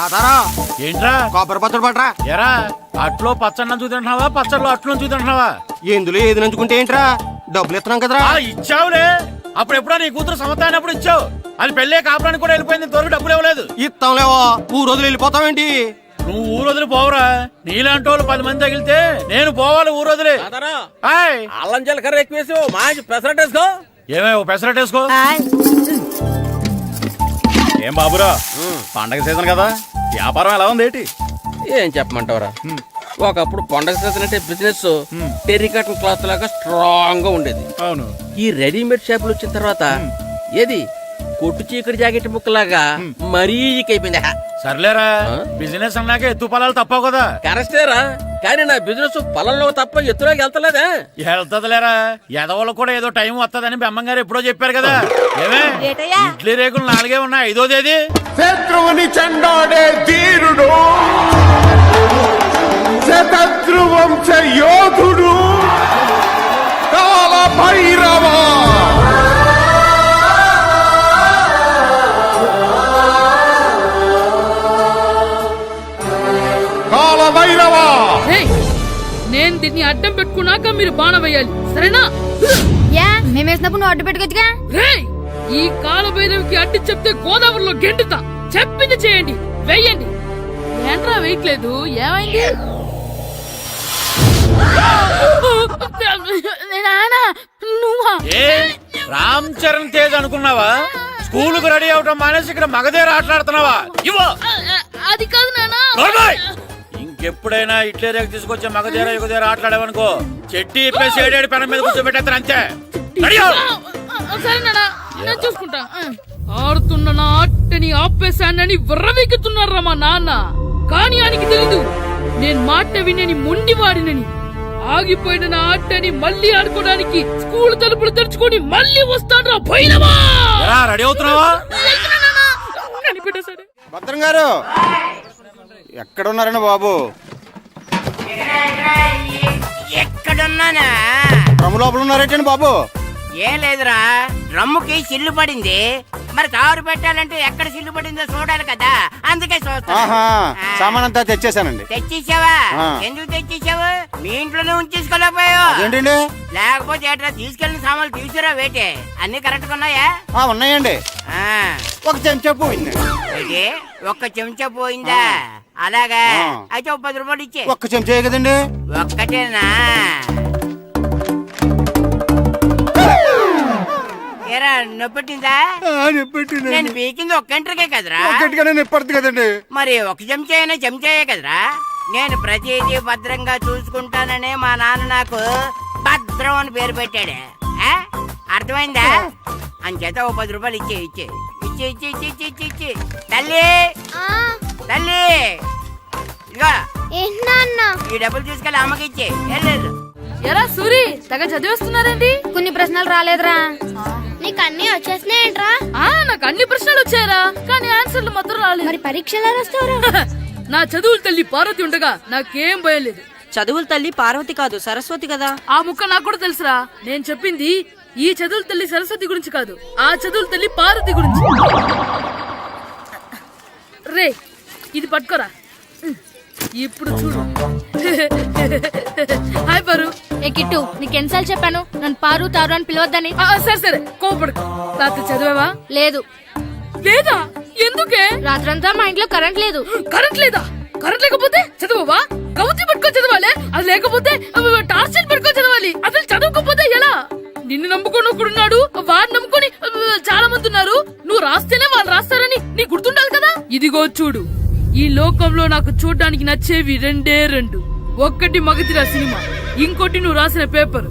తాతారా ఏంట్రా కొబ్బరి పచ్చడి పట్రా. ఎరా అట్లో పచ్చడి నంచు తింటున్నావా పచ్చడిలో అట్లు నంచు తింటున్నావా? ఎందులో ఏది నంచుకుంటే ఏంట్రా, డబ్బులు ఇస్తున్నాం కదరా. ఇచ్చావులే, అప్పుడు ఎప్పుడో నీ కూతురు సమతాయినప్పుడు ఇచ్చావు. అది పెళ్ళే కాపురానికి కూడా వెళ్ళిపోయింది, ఇంతవరకు డబ్బులు ఇవ్వలేదు. ఇస్తాంలేవో, ఊరు రోజులు వెళ్ళిపోతావేంటి? నువ్వు ఊరు వదిలి పోవురా, నీలాంటి వాళ్ళు 10 మంది తగిలితే నేను పోవాలి ఊరు వదిలి. అల్లం జీలకర్ర ఎక్కువేసి మంచి పెసరట్ వేసుకో. ఏమే ఓ పెసరట్ వేసుకో. ఏం బాబురా, పండగ సీజన్ కదా, వ్యాపారం ఎలా ఉంది ఏంటి? ఏం చెప్పమంటావురా, ఒకప్పుడు పండగ సీజన్ అంటే బిజినెస్ టెరికాటన్ క్లాత్ లాగా స్ట్రాంగ్ గా ఉండేది. అవును, ఈ రెడీమేడ్ షాపులు వచ్చిన తర్వాత ఏది కొట్టు చీకటి జాకెట్ ముక్కలాగా మరీ అయిపోయింది. సర్లేరా, బిజినెస్ అన్నాక ఎత్తు పొలాలు తప్పవు కదా. కరెస్టేరా, కానీ నా బిజినెస్ పొలంలో తప్ప ఎత్తులోకి వెళ్తలేదా? వెళ్తదిలేరా, ఎదవలకు కూడా ఏదో టైం వస్తుందని బెమ్మంగారు ఎప్పుడో చెప్పారు కదా. ఏమే ఇడ్లీ రేకులు 4 ఉన్నాయి, 5వ తేదీ. శత్రువుని చెండాడే ధీరుడు, శతద్రు వంశ యోధుడు కాల భైరవ. కాల భైరవ, నేను దీన్ని అడ్డం పెట్టుకున్నాక మీరు బాణం వేయాలి, సరేనా? మేమేసినప్పుడు నువ్వు అడ్డు పెట్టుకోవచ్చుగా. ఈ కాలభైరవికి అడ్డు చెప్తే గోదావరిలో గెంటుతా. చెప్పింది చేయండి, వెయ్యండి. ఏంట్రా వెయ్యట్లేదు, ఏమైంది? నువ్వా? రామ్ చరణ్ తేజ్ అనుకున్నావా? స్కూలుకు రెడీ అవటం మానేసి ఇక్కడ మగధేర ఆటలాడుతున్నావా? అది కాదు నానా. ఇంకెప్పుడైనా ఇట్లే రేపు తీసుకొచ్చే మగధేర యుగధేర ఆటలాడేవనుకో, చెట్టి ఇప్పేసి 7 పెనం మీద కూర్చోబెట్టేస్తారు అంతే. సరే నానా, నేను చూసుకుంటా. ఆడుతున్న నా ఆటని ఆపేశానని విర్రవీగుతున్నారా మా నాన్న. కానీ ఆయనకి తెలీదు నేను మాట వినని మొండివాడినని. ఆగిపోయిన నా ఆటని మళ్ళీ ఆడుకోవడానికి స్కూల్ తలుపులు తెరుచుకొని మళ్ళీ వస్తాడ్రా భైరవా. రెడీ అవుతున్నావా? భద్రం గారు ఎక్కడున్నారండి బాబు? ఎక్కడున్నానా? డ్రమ్ లోపల ఉన్నారేటండి బాబు? ఏం లేదురా, డ్రమ్ముకి సిల్లు పడింది. మరి కారు పెట్టాలంటే ఎక్కడ సిల్లు పడిందో చూడాలి కదా, అందుకే చూస్తా. సామాన్ అంతా తెచ్చేసానండి. తెచ్చేసావా? ఎందుకు తెచ్చేసావు? మీ ఇంట్లోనే ఉంచేసుకోలేకపోయావు ఏంటండి? లేకపోతే ఎట్లా తీసుకెళ్లిన సామాన్లు తీసుకురా వేటే? అన్ని కరెక్ట్ గా ఉన్నాయా? ఉన్నాయండి. ఒక చెంచా పోయింది. అయితే ఒక్క చెంచా పోయిందా? అలాగా, అయితే 10 రూపాయలు ఇచ్చే. ఒక్క చెంచా కదండి? ఒక్కటేనా? ఏరా నొప్పెట్టిందా? నేను పీకింది ఒక్క గంటకే కదరా. నొప్పడుతుంది కదండి. మరి ఒక చెంచా అయినా చెంచాయే కదరా. నేను ప్రతిదీ భద్రంగా చూసుకుంటాననే మా నాన్న నాకు భద్రం అని పేరు పెట్టాడు. అర్థమైందా? అంచేత 10 రూపాయలు ఇచ్చే ఇచ్చే ఇచ్చే ఇచ్చే ఇచ్చే ఇచ్చే ఇచ్చే. తల్లి తల్లి, ఇదిగో ఈ డబ్బులు తీసుకెళ్ళి అమ్మకి ఇచ్చే. వెళ్ళలేదు. ఎరా సూరి, తెగ చదివేస్తున్నారండి. కొన్ని ప్రశ్నలు రాలేదురా. నీకు అన్ని వచ్చేసినాయంట్రా? నాకు అన్ని ప్రశ్నలు వచ్చాయరా, కానీ ఆన్సర్లు మాత్రం రాలేదు. మరి పరీక్షలు రాస్తావురా? నా చదువుల తల్లి పార్వతి ఉండగా నాకేం భయం లేదు. చదువుల తల్లి పార్వతి కాదు, సరస్వతి కదా. ఆ ముక్క నాకు కూడా తెలుసురా. నేను చెప్పింది ఈ చదువుల తల్లి సరస్వతి గురించి కాదు, ఆ చదువుల తల్లి పార్వతి గురించి. రే, ఇది పట్టుకోరా. ఇప్పుడు చూడు. హాయ్ పారు. ఏ కిట్టు, నీకు ఎన్నిసార్లు చెప్పాను నన్ను పారు తారు అని పిలవద్దని? సరే సరే, కోపడుకో. రాత్రి చదివావా? లేదు. లేదా? ఎందుకే? రాత్రంతా మా ఇంట్లో కరెంట్ లేదు. కరెంట్ లేదా? కరెంట్ లేకపోతే చదవవా? కవిత పట్టుకొని చదవాలి. అది లేకపోతే టార్చ్ పట్టుకొని చదవాలి. అసలు చదవకపోతే ఎలా? నిన్ను నమ్ముకొని ఒకడున్నాడు, వాడిని నమ్ముకొని చాలా మంది ఉన్నారు. నువ్వు రాస్తేనే వాళ్ళు రాస్తారని నీ గుర్తుండాలి కదా. ఇదిగో చూడు, ఈ లోకంలో నాకు చూడ్డానికి నచ్చేవి 2. ఒక్కటి మగతిరా సినిమా, ఇంకోటి నువ్వు రాసిన పేపర్.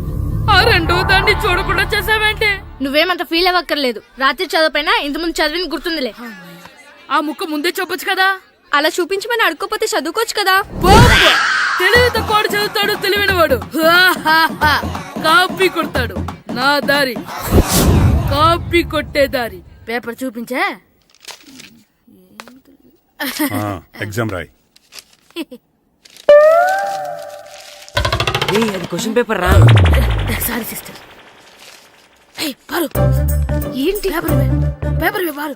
ఆ 2వ దాన్ని చూడకుండా చేసావేంటే? నువ్వేమంత ఫీల్ అవ్వక్కర్లేదు. రాత్రి చదవపోయినా ఇంతకుముందు చదివిన గుర్తుందిలే. ఆ ముక్క ముందే చెప్పొచ్చు కదా. అలా చూపించమని అడుక్కోపోతే చదువుకోవచ్చు కదా. తెలివి తక్కువ చదువుతాడు, తెలివైనవాడు కాపీ కొడతాడు. నా దారి కాపీ కొట్టే దారి. పేపర్ చూపించా? ఎగ్జామ్ రాయి. అది క్వశ్చన్ పేపర్ రా. Sorry sister. పారు, ఏంటి పేపర్? పేపర్ పారు.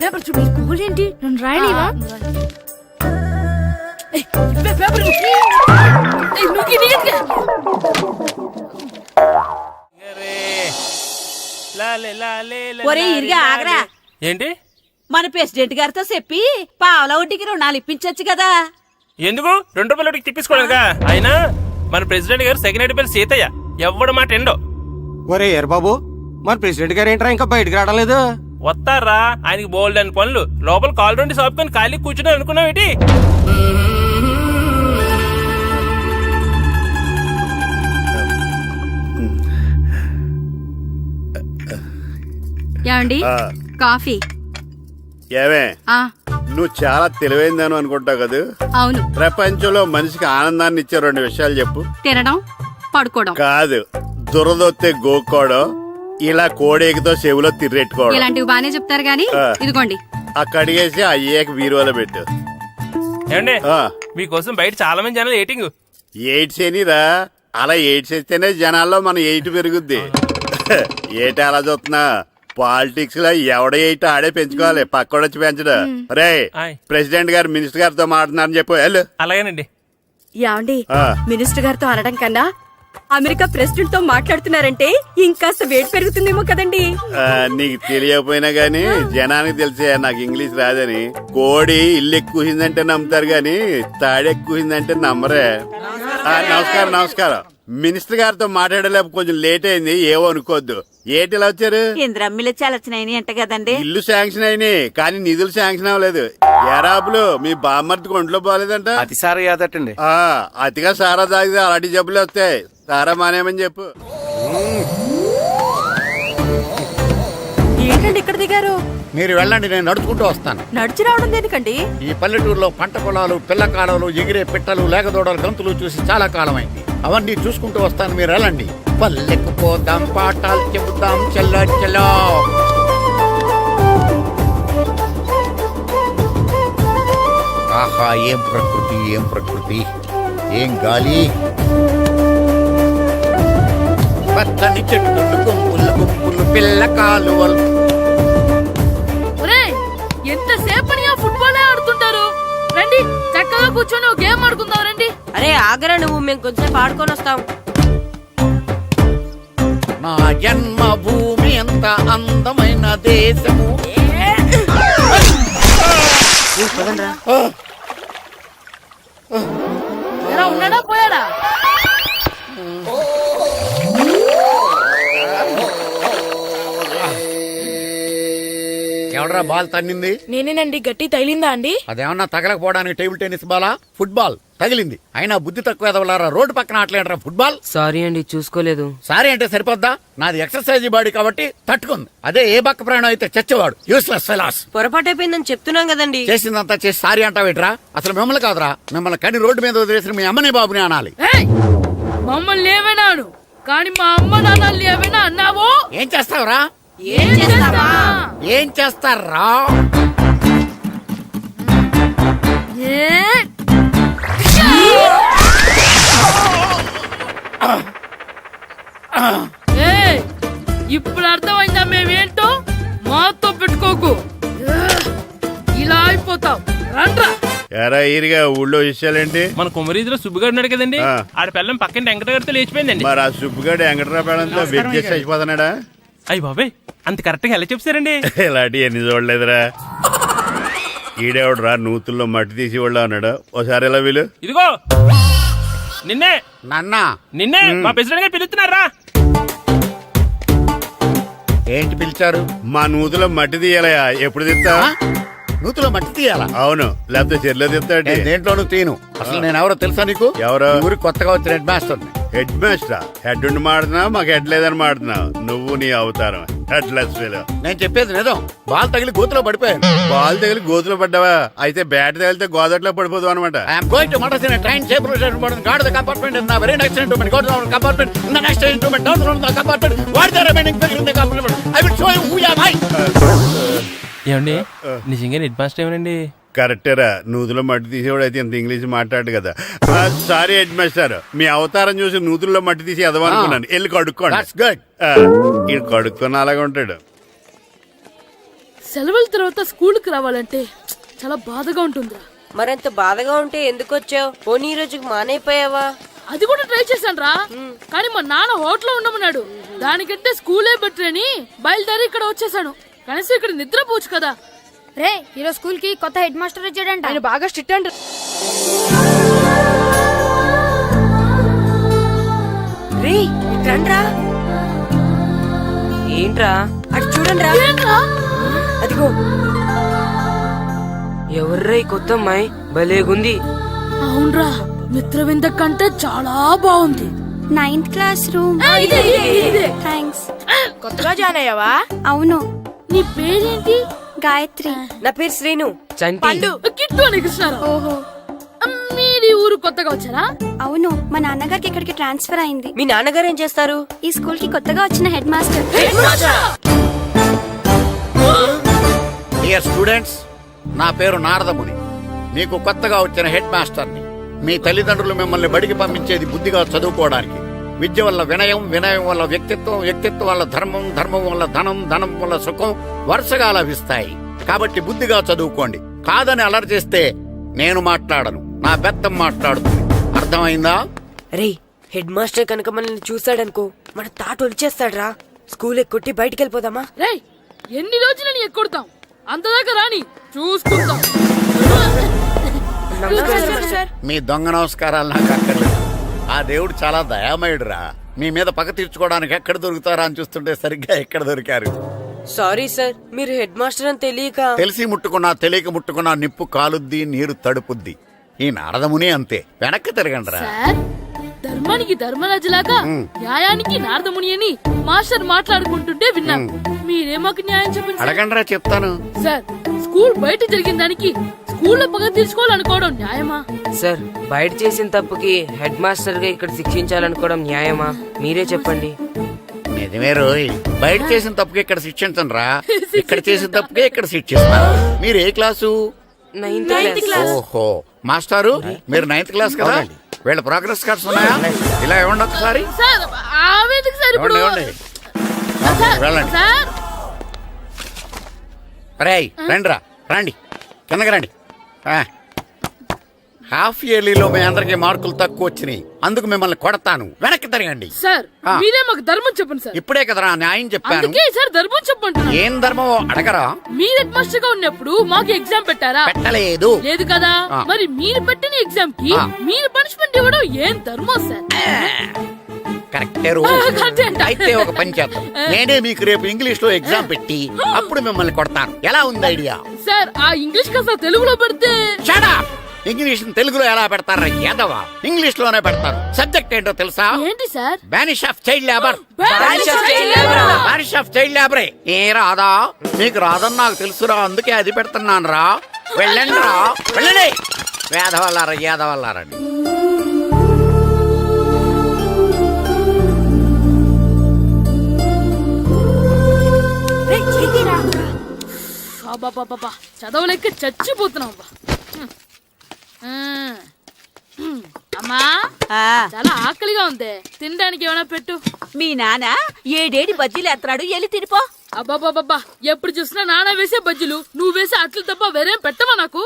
పేపర్ చూడు స్కూల్ ఏంటి నన్ను రాయలేవా పేపర్ ఒరే ఇరిగా ఆగరా. ఏంటి మన ప్రెసిడెంట్ గారితో చెప్పి పావలా వడ్డీకి రుణాలు ఇప్పించొచ్చు కదా. ఎందుకు 2 రూపాయలు తిప్పించుకోలేదుగా. అయినా మన ప్రెసిడెంట్ గారు సెక్రటరీ పేరు సీతయ్య, ఎవ్వడు మాట ఎండో. ఒరే ఎర్ బాబు మన ప్రెసిడెంట్ గారు ఏంట్రా ఇంకా బయటకు రావడలేదు? వస్తారా, ఆయనకి బోల్డ్ అని పనులు. లోపల కాల్ రెండు సాపుకొని ఖాళీ కూర్చుని అనుకున్నావు ఏంటి? ఏమండి కాఫీ ఏమే ఆ నువ్వు చాలా తెలివైందాను అనుకుంటావు కదా. అవును ప్రపంచంలో మనిషికి ఆనందాన్ని ఇచ్చే 2 విషయాలు చెప్పు. తినడం పడుకోవడం. కాదు, దురదొత్తే గోక్కోవడం, ఇలా కోడేకితో చెవులో తిర్రెట్టుకోవడం. ఇలాంటివి బానే చెప్తారు గానీ ఇదిగోండి. అక్కడిగేసి అయ్యేకి బీరువాలో పెట్టు. ఏమండి ఆ, మీకోసం బయట చాలా మంది జనాలు ఏటింగ్. ఎయిడ్స్ ఏనిరా, అలా ఎయిడ్స్ వేస్తేనే జనాల్లో మన ఎయిట్ పెరుగుద్ది. ఏటి అలా చూస్తున్నా? పాలిటిక్స్ లో ఎవడ ఎయిట్ ఆడే పెంచుకోవాలి, పక్కడొచ్చి పెంచడం. రే ఆయ్. ప్రెసిడెంట్ గారు మినిస్టర్ గారితో మాట్లాడుతున్నారని చెప్పు. వెళ్ళు. అలాగేనండి. యాండి ఆ. మినిస్టర్ గారితో అనడం కన్నా అమెరికా ప్రెసిడెంట్ తో మాట్లాడుతున్నారంటే ఇంకాస్త వేడి పెరుగుతుందేమో కదండి. నీకు తెలియకపోయినా గానీ జనానికి తెలిసే నాకు ఇంగ్లీష్ రాదని. కోడి ఇల్లు ఎక్కువసిందంటే నమ్ముతారు గాని తాడు ఎక్కువసిందంటే నమ్మరే. నమస్కారం నమస్కారం. మినిస్టర్ గారితో మాట్లాడలేక కొంచెం లేట్ అయింది, ఏవో అనుకోవద్దు. ఏటి ఇలా వచ్చారు? ఇంద్రమ్మిలు చాలచ్చినాయని అంట కదండి. ఇల్లు శాంక్షన్ అయినాయి కానీ నిధులు శాంక్షన్ అవ్వలేదు. ఎరాబులు మీ బామ్మర్తికి ఒంట్లో పోలేదంట. అతిసారి యాదటండి. అతిగా సారా తాగితే అలాంటి జబ్బులు వస్తాయి. సారా మానేమని చెప్పు. ఏంటండి ఇక్కడ దిగారు? మీరు వెళ్ళండి, నేను నడుచుకుంటూ వస్తాను. నడిచి రావడం దేనికండి? ఈ పల్లెటూరులో పంట పొలాలు, పిల్ల కాలువలు, ఎగిరే పిట్టలు, లేకదోడలు, గంతులు చూసి చాలా కాలమైంది. అవన్నీ చూసుకుంటూ వస్తాను, మీరు వెళ్ళండి. పల్లెకు పోదాం, పాఠాలు చెబుతాం, చెల్లో చెల్లో. ఆహా, ఏం ప్రకృతి, ఏం ప్రకృతి, ఏం గాలి. పచ్చని చెట్లు, గుంపులు గుంపులు, పిల్ల కాలువలు. ఎంతసేపని ఫుట్బాల్ ఆడుతుంటారు. రండి చక్కగా కూర్చొని ఒక గేమ్ ఆడుకుందాం రండి. అరే ఆగరా నువ్వు, మేము కొంచెం ఆడుకొని వస్తాం. నా జన్మభూమి ఎంత అందమైన దేశము. ఎలా ఉన్నాడా పోయాడా? ఎవడరా బాల్ తన్నింది? నేనేనండి. గట్టి తగిలిందా అండి? అదేమన్నా తగలకపోవడానికి టేబుల్ టెన్నిస్ బాలా, ఫుట్బాల్ తగిలింది. అయినా బుద్ధి తక్కువ ఎదవలారా, రోడ్డు పక్కన ఆటలేడరా ఫుట్బాల్. సారీ అండి, చూసుకోలేదు. సారీ అంటే సరిపోద్దా? నాది ఎక్సర్సైజ్ బాడీ కాబట్టి తట్టుకుంది. అదే ఏ బక్క ప్రాణం అయితే చచ్చేవాడు. Useless fellas. పొరపాటు అయిపోయిందని చెప్తున్నాం కదండి. చేసిందంతా చేసి సారీ అంటావేట్రా? అసలు మిమ్మల్ని కాదురా, మిమ్మల్ని కని రోడ్డు మీద వదిలేసిన మీ అమ్మని బాబుని అనాలి. మమ్మల్ని ఏమైనాను కానీ మా అమ్మ నాన్నల్ని ఏమైనా అన్నావో ఏం చేస్తావురా? ఏం చేస్తావా? ఏం చేస్తారా? ఇప్పుడు అర్థమైందా మేమేంటో? మాతో పెట్టుకోకు, ఇలా అయిపోతావు. రండ్రా. ఎరా ఈరిగా ఊళ్ళో విషయాలేంటి? మన కుమరీధిలో సుబ్బుగాడు ఉన్నాడు కదండి, ఆ. ఆడ పిల్లం పక్కన వెంకటగారితో లేచిపోయిందండి. మరి ఆ సుబ్బుగాడు వెంకటరాపేడంతో వెయిట్ చేసి అయిపోతున్నాడా? అయ్యి బాబాయ్, అంత కరెక్ట్ గా ఎలా చెప్తారండి? ఇలాంటి ఎన్ని చూడలేదురా. ఈడేవడరా నూతుల్లో మట్టి తీసి వాళ్ళు అన్నాడు. ఓసారి ఎలా వీలు? ఇదిగో నిన్నే నాన్నా, నిన్నే మా ప్రెసిడెంట్ గారు పిలుస్తున్నారా? ఏంటి పిలిచారు? మా నూతులో మట్టి తీయాలయా. ఎప్పుడు తీస్తా? నూతులో మట్టి తీయాలా? అవును, లేకపోతే చెర్లో తీస్తాడు. నేను దేంట్లోనూ తీను. అసలు నేను ఎవరో తెలుసా నీకు? ఎవరు? ఈ ఊరికి కొత్తగా వచ్చిన head master. Head master? Head ఉండి మాడుతున్నావు, మాకు హెడ్ లేదని మాడుతున్నావు. నువ్వు నీ అవతారం హెడ్ లెస్ ఫీల్. నేను చెప్పేది నిజం. బాల్ తగిలి గోతులో పడిపోయాను. బాల్ తగిలి గోతులో పడ్డావా? అయితే బ్యాట్ తగిలితే గోదట్లో పడిపోదు అనమాట. ఐఎమ్ గోయింగ్ టు మడస్ in a train shape guard the compartment in the very next instrument. Go to the compartment in the next instrument. Down to the compartment. What the remaining figure in the compartment. I will show you who you are. ఏమండి నిజంగా head master ఏమనండి? కరెక్టేరా నూతులో మట్టి తీసేవాడు అయితే ఇంత English మాట్లాడు కదా. Sorry head master, మీ అవతారం చూసి నూతుల్లో మట్టి తీసి ఎదవనుకున్నాను. వెళ్ళి కడుక్కోండి. That's good. ఇది కడుక్కొని అలాగే ఉంటాడు. సెలవుల తర్వాత స్కూల్కి రావాలంటే చాలా బాధగా ఉంటుందిరా. మరంత బాధగా ఉంటే ఎందుకు వచ్చావు? పోనీ ఈ రోజుకి మానైపోయావా? అది కూడా ట్రై చేశాను రా, కానీ మా నాన్న హోటల్లో ఉండమన్నాడు. దానికంటే స్కూలే బెటర్ అని బయలుదేరి ఇక్కడ వచ్చేసాను. కనీసం ఇక్కడ నిద్రపోవచ్చు కదా. రే ఈరోజు స్కూల్ కి కొత్త హెడ్ మాస్టర్ వచ్చాడంట. ఆయన బాగా స్ట్రిక్ట్ అంట. రే రండ్రా. ఏంట్రా అటు చూడండిరా. అదిగో ఎవర్రా ఈ కొత్త అమ్మాయి? భలేగుంది. అవునరా, మిత్రవింద కంటే చాలా బాగుంది. 9th class room. థ్యాంక్స్. కొత్తగా జాయిన్ అయ్యావా? అవును. నీ పేరేంటి? గాయత్రి. నా పేరు శ్రీను. చంటి. కిట్టు అని కృష్ణారావు. ఓహో. మీది ఊరు కొత్తగా వచ్చారా? అవును, మా నాన్నగారికి ఇక్కడికి ట్రాన్స్ఫర్ అయింది. మీ నాన్నగారు ఏం చేస్తారు? ఈ స్కూల్ కి కొత్తగా వచ్చిన హెడ్ మాస్టర్. డియర్ స్టూడెంట్స్, నా పేరు నారదముని. మీకు కొత్తగా వచ్చిన హెడ్ మాస్టర్ని. మీ తల్లిదండ్రులు మిమ్మల్ని బడికి పంపించేది బుద్ధిగా చదువుకోవడానికి. విద్య వల్ల వినయం, వినయం వల్ల వ్యక్తిత్వం, వ్యక్తిత్వం వల్ల ధర్మం, ధర్మం వల్ల ధనం, ధనం వల్ల సుఖం వరుసగా లభిస్తాయి. కాబట్టి బుద్ధిగా చదువుకోండి. కాదని అలర్ చేస్తే నేను మాట్లాడను, నా బెత్తం మాట్లాడుతుంది. అర్థమైందా? రే హెడ్ మాస్టర్ కనుక మనల్ని చూసాడనుకో మన తాట వచ్చేస్తాడ్రా. స్కూల్ ఎక్కొట్టి బయటికి వెళ్ళిపోదామా? రే ఎన్ని రోజులు నీ ఎక్కొడతాం? అంతదాకా రాని చూసుకుంటాం. మీ దొంగ నమస్కారాలు నాకు అక్కర్లేదు. ఆ దేవుడు చాలా దయామయుడురా. మీ మీద పగ తీర్చుకోవడానికి ఎక్కడ దొరుకుతారా అని చూస్తుంటే సరిగ్గా ఎక్కడ దొరికారు. సారీ సార్, మీరు హెడ్ మాస్టర్ అని తెలియక. తెలిసి ముట్టుకున్నా తెలియక ముట్టుకున్నా నిప్పు కాలుద్ది, నీరు తడుపుద్ది. ఈ నారదముని అంతే. వెనక్కి తిరగండిరా. సార్, ధర్మానికి ధర్మరాజులాగా న్యాయానికి నారదముని అని మాస్టర్ మాట్లాడుకుంటుంటే విన్నాం. మీరే మాకు న్యాయం చెప్పండి. అడగండిరా, చెప్తాను. సార్, స్కూల్ బయట జరిగిన దానికి స్కూల్లో పగ తీర్చుకోవాలనుకోవడం న్యాయమా? సార్, బయట చేసిన తప్పుకి హెడ్ మాస్టర్ గా ఇక్కడ శిక్షించాలనుకోవడం న్యాయమా? మీరే చెప్పండి. నిజమే రోయ్, బయట చేసిన తప్పుకి ఇక్కడ శిక్షించను రా. ఇక్కడ చేసిన తప్పుకే ఇక్కడ శిక్షిస్తాను. మీరు ఏ క్లాసు? 9th class. ఓహో, మాస్టారు మీరు 9th క్లాస్ కదా? వీళ్ళ ప్రోగ్రెస్ కార్డ్స్ ఉన్నాయా? ఇలా ఇవ్వండి ఒకసారి. సార్, ఆవేదకు సార్ ఇప్పుడు. ఇవ్వండి. వెళ్ళండి. సార్, రేయ్ రండిరా, రండి కిందకి రండి. హాఫ్ ఇయర్లీలో మీ అందరికి మార్కులు తక్కువ వచ్చినాయి, అందుకు మిమ్మల్ని కొడతాను. వెనక్కి తిరగండి. సార్ మీరే మాకు ధర్మం చెప్పండి సార్. ఇప్పుడే కదరా న్యాయం చెప్పాను. అందుకే సార్ ధర్మం చెప్పంటున్నా. ఏం ధర్మం అడగరా? మీరు హెడ్ మాస్టర్ గా ఉన్నప్పుడు మాకు ఎగ్జామ్ పెట్టారా? పెట్టలేదు. లేదు కదా. మరి మీరు పెట్టిన ఎగ్జామ్ కి మీరు పనిష్మెంట్ ఇవ్వడం ఏం ధర్మం సార్? కరెక్టే రో. అయితే ఒక పని చేద్దాం, నేనే మీకు రేపు ఇంగ్లీష్ లో ఎగ్జామ్ పెట్టి అప్పుడు మిమ్మల్ని కొడతాను. ఎలా ఉంది ఐడియా? సార్, ఆ ఇంగ్లీష్ కాస్త తెలుగులో పెడితే. Shut up! ఇంగ్లీష్ తెలుగులో ఎలా పెడతారా యాదవా? ఇంగ్లీష్ లోనే పెడతారు. సబ్జెక్ట్ ఏంటో తెలుసా? ఏంటి sir? Banish of child labour. Banish of child labor. Banish of child లేబరే. ఏ రాదా? మీకు రాదని నాకు తెలుసురా, అందుకే అది పెడుతున్నాను రా. వెళ్ళండి రా, వెళ్ళండి. వేదవల్లారా, యాదవల్లారండి. చదవలేక చచ్చిపోతున్నాం. అమ్మా, చాలా ఆకలిగా ఉంది, తినడానికి ఏమైనా పెట్టు. మీ నాన్న ఏడేడి బజ్జీలు ఎత్తాడు, ఎల్లి తినిపో. అబ్బాబాబా, ఎప్పుడు చూసినా నాన్న వేసే బజ్జీలు, నువ్వు వేసే అట్లు తప్ప వేరేం పెట్టవా నాకు?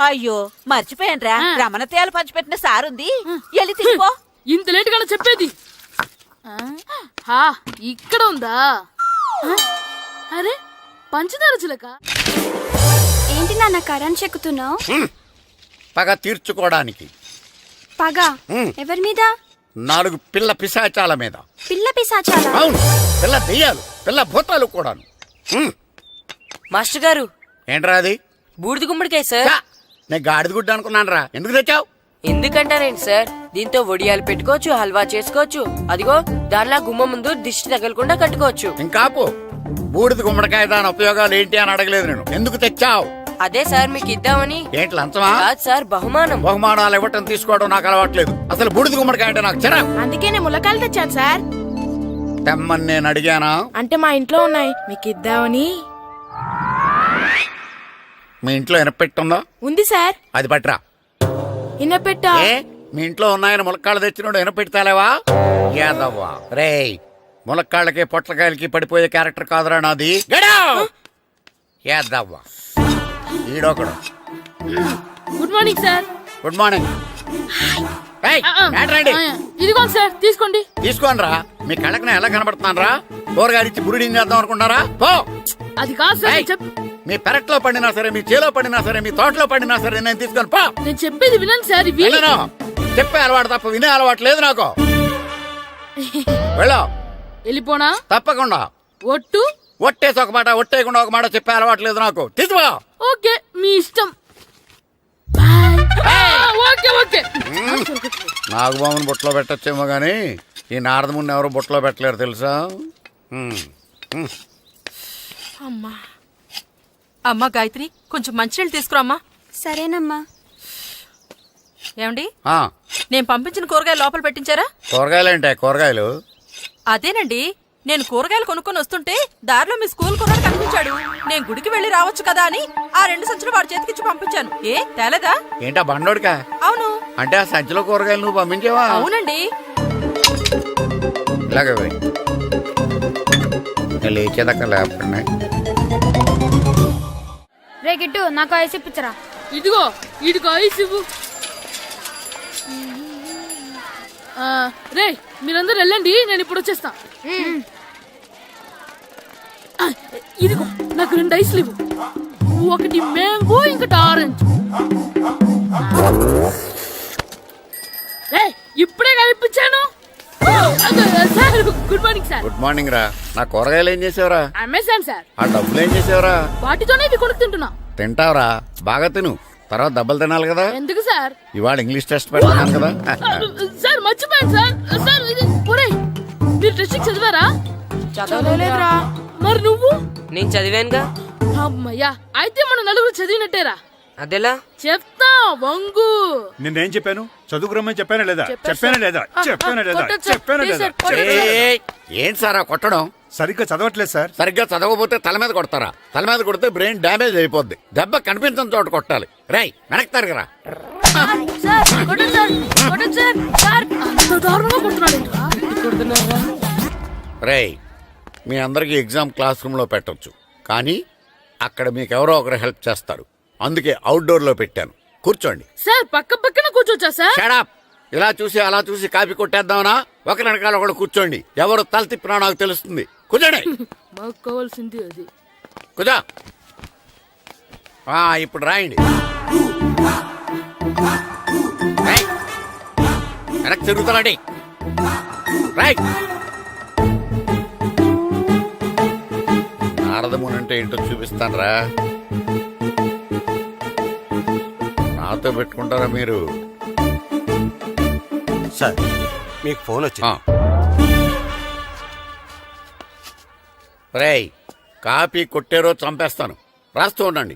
అయ్యో మర్చిపోయానురా, రమణ తేలు పంచిపెట్టిన సారుంది, ఎల్లి తినిపో. ఇంత లేట్ గా చెప్పేది. ఇక్కడ ఉందా? అరే పంచదార చిలక. ఏంటి నాన్న కరెంట్ చెక్కుతున్నావు? పగ తీర్చుకోవడానికి. పగ ఎవరి మీద? 4 పిల్ల పిశాచాల మీద. పిల్ల పిశాచాల? అవును, పిల్ల దెయ్యాలు, పిల్ల భూతాలు కూడాను. మాస్టర్ గారు, ఏంట్రా అది? బూడిద గుమ్మడికాయ సార్. నేను గాడిద గుడ్డ అనుకున్నాను రా. ఎందుకు తెచ్చావు? ఎందుకంటారేంటి సార్, దీంతో వడియాలు పెట్టుకోవచ్చు, హల్వా చేసుకోవచ్చు. అదిగో దానిలా గుమ్మ ముందు దిష్టి తగలకుండా కట్టుకోవచ్చు. ఇంకాపు, బూడిద గుమ్మడికాయ దాని ఉపయోగాలు ఏంటి అని అడగలేదు నేను. ఎందుకు తెచ్చావు? అదే సార్ మీకు ఇద్దామని. ఏంటి లంచమా? కాదు సార్, బహుమానం. బహుమానాలు ఇవ్వటం తీసుకోవడం నాకు అలవాట్లేదు. అసలు బూడిద గుమ్మడికాయ అంటే నాకు చిరాకు. అందుకే నేను ములకాయలు తెచ్చాను సార్. తెమ్మని నేను అడిగానా? అంటే మా ఇంట్లో ఉన్నాయి, మీకు ఇద్దామని. మీ ఇంట్లో ఎనపెట్టుందా? ఉంది సార్. అది పట్రా. ఇన్నపెట్టా? ఏ మీ ఇంట్లో ఉన్నాయని ములక్కాళ్ళు తెచ్చినోడు ఎనపెడతాలేవా? యాదవ్వా రేయ్, ములక్కాళ్ళకి పొట్లకాయలకి పడిపోయే క్యారెక్టర్ కాదురా నాది. యాదవ్వా ఈడొకడు. Good morning sir. Good morning. రండి ఇదిగోండి సార్, తీసుకోండి. తీసుకోనరా, మీ కళ్ళకి నేను ఎలా కనబడుతున్నాను రా? కూరగాయలిచ్చి బురిడింగ్ చేద్దాం అనుకుంటారా? పో. అది కాదు సార్, ఏయ్, మీ పెరట్లో పండినా సరే, మీ చేలో పండినా సరే, మీ తోటలో పండినా సరే నేను తీసుకొని పో. నేను చెప్పేది వినండి సార్. ఇవి వెళ్ళను. చెప్పే అలవాటు తప్ప వినే అలవాటు లేదు నాకు. వెళ్ళో. వెళ్ళిపోనా? తప్పకుండా. ఒట్టు? ఒట్టేసి ఒక మాట, ఒట్టేయకుండా ఒక మాట చెప్పే అలవాటు లేదు నాకు. తీసుకో. ఓకే, మీ ఇష్టం. Okay okay. నాగబాబుని బుట్టలో పెట్టచ్చేమో గానీ ఈ నారదముని ఎవరు బుట్టలో పెట్టలేరు తెలుసా? అమ్మా గాయత్రి, కొంచెం మంచినీళ్ళు తీసుకురామ్మా. సరేనమ్మా. ఏమండి, ఆ, నేను పంపించిన కూరగాయలు లోపల పెట్టించారా? కూరగాయలేంటే కూరగాయలు? అదేనండి, నేను కూరగాయలు కొనుక్కొని వస్తుంటే దారిలో మీ స్కూల్ కుర్రాడు కనిపించాడు. నేను గుడికి వెళ్లి రావచ్చు కదా అని ఆ 2 సంచులు వాడి చేతికిచ్చి పంపించాను. ఏ తేలేదా? ఏంటా బండోడికా? అవును. అంటే ఆ సంచిలో కూరగాయలు నువ్వు పంపించావా? అవునండి. ఇలాగే పోయి లేచేదాకా లేకుండా. రే గిట్టు, నాకు ఐస్ ఇప్పించరా. ఇదిగో ఇదిగో ఐస్ ఇవ్వు. రే మీరందరూ వెళ్ళండి, నేను ఇప్పుడు వచ్చేస్తా. ఇదిగో నాకు 2 ఐస్లు ఇవ్వు. ఒకటి మ్యాంగో, ఇంకటి ఆరెంజ్. ఇప్పుడే కనిపించాను. Sir good morning sir. Good morning రా. నా కూరగాయలు ఏం చేసావురా? Amazon sir. ఆ డబ్బులు ఏం చేసావురా? వాటితోనే ఇవి కొనుక్కు తింటున్నా. తింటావురా, బాగా తిను. తర్వాత దెబ్బలు తినాలి కదా. ఎందుకు సార్? ఇవాళ ఇంగ్లీష్ టెస్ట్ పెడతాను కదా. సార్ మర్చిపోయాను సార్. సార్ ఇది ఒరేయ్, మీరు టెస్టింగ్ చదివారా? చదవలేదురా. మరి నువ్వు? నేను చదివానుగా. అమ్మయ్యా, అయితే మనం నలుగురు చదివినట్టేరా. అదెలా? చెప్తా వంగు. నిన్నేం చెప్పాను? చదువుకురమ్మని చెప్పానా లేదా? చెప్పానా లేదా? చెప్పానా లేదా? కొట్టొచ్చు. చెప్పానా లేదా? ఏయ్, ఏంటి సారా కొట్టడం? సరిగ్గా చదవట్లేదు సార్. సరిగ్గా చదవకపోతే తల మీద కొడతారా? తల మీద కొడితే బ్రెయిన్ డ్యామేజ్ అయిపోద్ది. దెబ్బ కనిపించని చోట కొట్టాలి. రేయ్ వెనక్కి తరగరా. రేయ్, మీ అందరికి ఎగ్జామ్ క్లాస్ రూమ్ లో పెట్టొచ్చు, కానీ అక్కడ మీకు ఎవరో ఒకరు హెల్ప్ చేస్తారు. అందుకే అవుట్డోర్ లో పెట్టాను. కూర్చోండి. సార్ పక్క పక్కన కూర్చోచ్చా సార్? Shut up. ఇలా చూసి అలా చూసి కాపీ కొట్టేద్దామనా? ఒకరి వెనకాల ఒకడు కూర్చోండి. ఎవరు తల తిప్పినా నాకు తెలుస్తుంది. కూర్చోండి. మాకు కావాల్సింది అది. కూర్చో. ఇప్పుడు రాయండి. వెనక్కి తిరుగుతానండి. రాయ్. నారదముని అంటే ఏంటో చూపిస్తాను రా. నాతో పెట్టుకుంటారా మీరు? సార్ మీకు ఫోన్ వచ్చింది. రేయ్, కాపీ కొట్టారో చంపేస్తాను. రాస్తూ ఉండండి.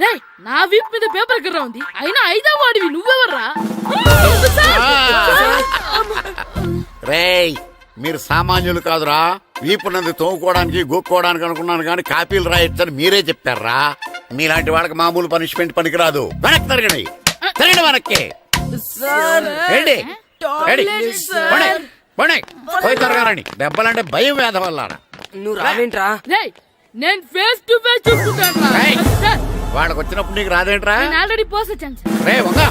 రే, నా వీప్ మీద పేపర్ కర్ర ఉంది, అయినా 5వ వాడివి నువ్వెవర్రా? రేయ్, మీరు సామాన్యులు కాదురా. వీపున్నది తోముకోవడానికి గోక్కోవడానికి అనుకున్నాను, కానీ కాపీలు రాయొచ్చని మీరే చెప్పారా. మీలాంటి వాళ్ళకి మామూలు పనిష్మెంట్ పనికిరాదు. వెనక్కి తిరగండి. తిరగండి వెనక్కి. పోయి తిరగారండి. దెబ్బలంటే భయం వేద వల్ల. నువ్వు రావేంట్రా? నేను ఫేస్ టు ఫేస్ చూసుకుంటాను. వాళ్ళకి వచ్చినప్పుడు నీకు రాదేంట్రా? నేను ఆల్రెడీ పోస్ వచ్చాను రే వంగ.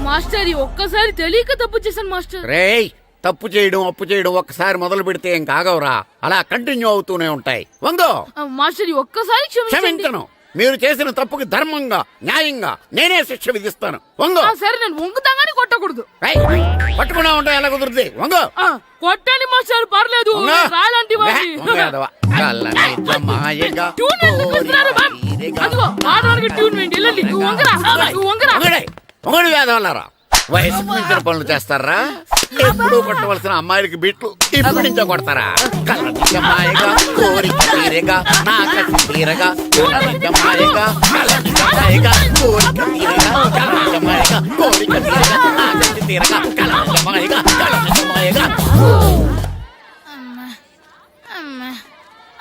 మాస్టర్, ఒక్కసారి తెలియక తప్పు చేశాను మాస్టర్. రేయ్, తప్పు చేయడం అప్పు చేయడం ఒక్కసారి మొదలు పెడితే ఏం కాగవరా. అలా కంటిన్యూ అవుతూనే ఉంటాయి. వందో. మాస్టర్, ఒక్కసారి క్షమించను. మీరు చేసిన తప్పుకి ధర్మంగా న్యాయంగా నేనే శిక్ష విధిస్తాను. వంగో. సరే, నేను వంగుతాగానే కొట్టకూడదు. పట్టుకున్నా ఉంటా ఎలా కుదురుతుంది. వంగో. కొట్టండి మాస్టర్, పర్లేదు. రాలాంటి మొగడు వేదవల్లారా. వయసుకు మించిన పనులు చేస్తారా? ఎప్పుడు కొట్టవలసిన అమ్మాయిలకి బిట్లు ఇప్పుడు నుంచో కొడతారా? కలజమాయగా కోరిక తీరగా నా కసి తీరగా కలజమాయగా కలజమాయగా కోరిక తీరగా కలజమాయగా కోరిక తీరగా నా కసి తీరగా కలజమాయగా కలజమాయగా.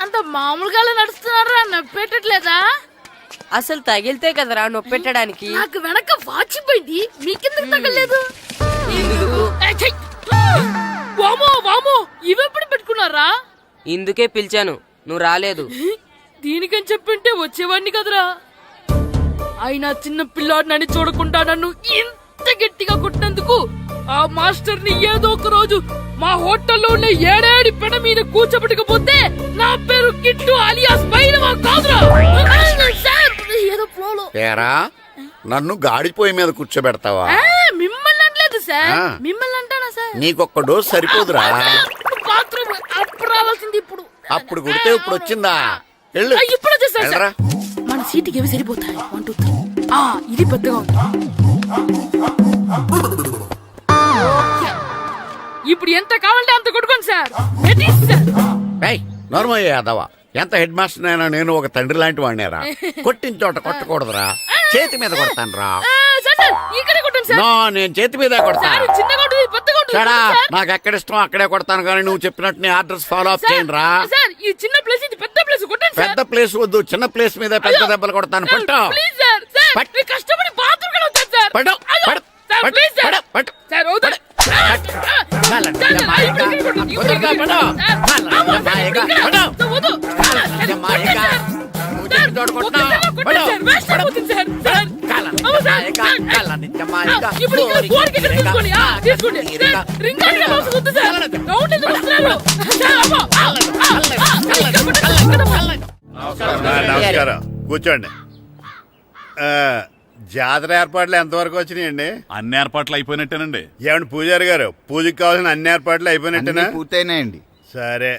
అంత ఏంటంటే మామూలుగా నడుస్తున్నారా నప్పెట్టట్లేదా? అసలు తగిలితే కదరా నొప్పి పెట్టడానికి. నాకు వెనక వాచిపోయింది, మీకెందుకు తగలేదు? వామో వామో, ఇవెప్పుడు పెట్టుకున్నారా? ఇందుకే పిలిచాను, నువ్వు రాలేదు. దీనికని చెప్పింటే వచ్చేవాడిని కదరా. అయినా చిన్న పిల్లాడినని చూడకుండా నన్ను ఇంత గట్టిగా కొట్టినందుకు ఆ మాస్టర్ ని ఏదో ఒక రోజు మా హోటల్లో ఉన్న ఏడేడి పెడ మీద కూర్చోబెట్టకపోతే నా పేరు కిట్టు అలియాస్ బైరవా కాదురా. ఏదో ఫ్లోలో తేరా నన్ను గాడిపోయి మీద కూర్చోబెడతావా? మిమ్మల్ని అనలేదు సార్, మిమ్మల్ని అంటానా సార్? నీకొక్క డోస్ సరిపోదురా. బాత్రూమ్ అప్పుడు రావాల్సింది ఇప్పుడు. అప్పుడు కొడితే ఇప్పుడు వచ్చిందా? వెళ్ళు. ఇప్పుడు వచ్చేసా వెళ్ళరా. మన సీటుకి ఏవి సరిపోతాయి? 1 2 3. ఇది పెద్దగా ఉంది. ఇప్పుడు ఎంత కావాలంటే అంత కొట్టుకోండి సార్. నోర్మయ్య యాదవ, ఎంత హెడ్ మాస్టర్ అయినా నేను ఒక తండ్రి లాంటి వాడినేరా. కొట్టిన చోట కొట్టకూడదురా, చేతి మీద కొడతాను రా. ఇక్కడ కొట్టండి సార్. నో, నేను చేతి మీద కొడతాను. చిన్నగా ఉంటుంది, పెద్దగా ఉంటుంది సార్. నాకు ఎక్కడ ఇష్టం అక్కడే కొడతాను, కానీ నువ్వు చెప్పినట్టు నీ ఆర్డర్స్ ఫాలో అప్ చేయండి రా. సార్ ఈ చిన్న ప్లేస్ ఇది పెద్ద ప్లేస్ కొట్టండి సార్. పెద్ద ప్లేస్ వద్దు, చిన్న ప్లేస్ మీద పెద్ద దెబ్బలు కొడతాను. పట్టు. Please sir. సార్ మీరు కష్టపడి బాత్రూమ్ కూడా వచ్చారు సార్. పట్టు. పట్టు. Sir please sir. పట్టు. సార్ వద్దు. నమస్కారం, కూర్చోండి. జాతర ఏర్పాట్లు ఎంతవరకు వచ్చినాయండి? అన్ని ఏర్పాట్లు అయిపోయినట్టేనండి. ఏమండి పూజారి గారు, పూజకి కావాల్సిన అన్ని ఏర్పాట్లు అయిపోయినట్టేనా? పూర్తయినాయండి. సరే.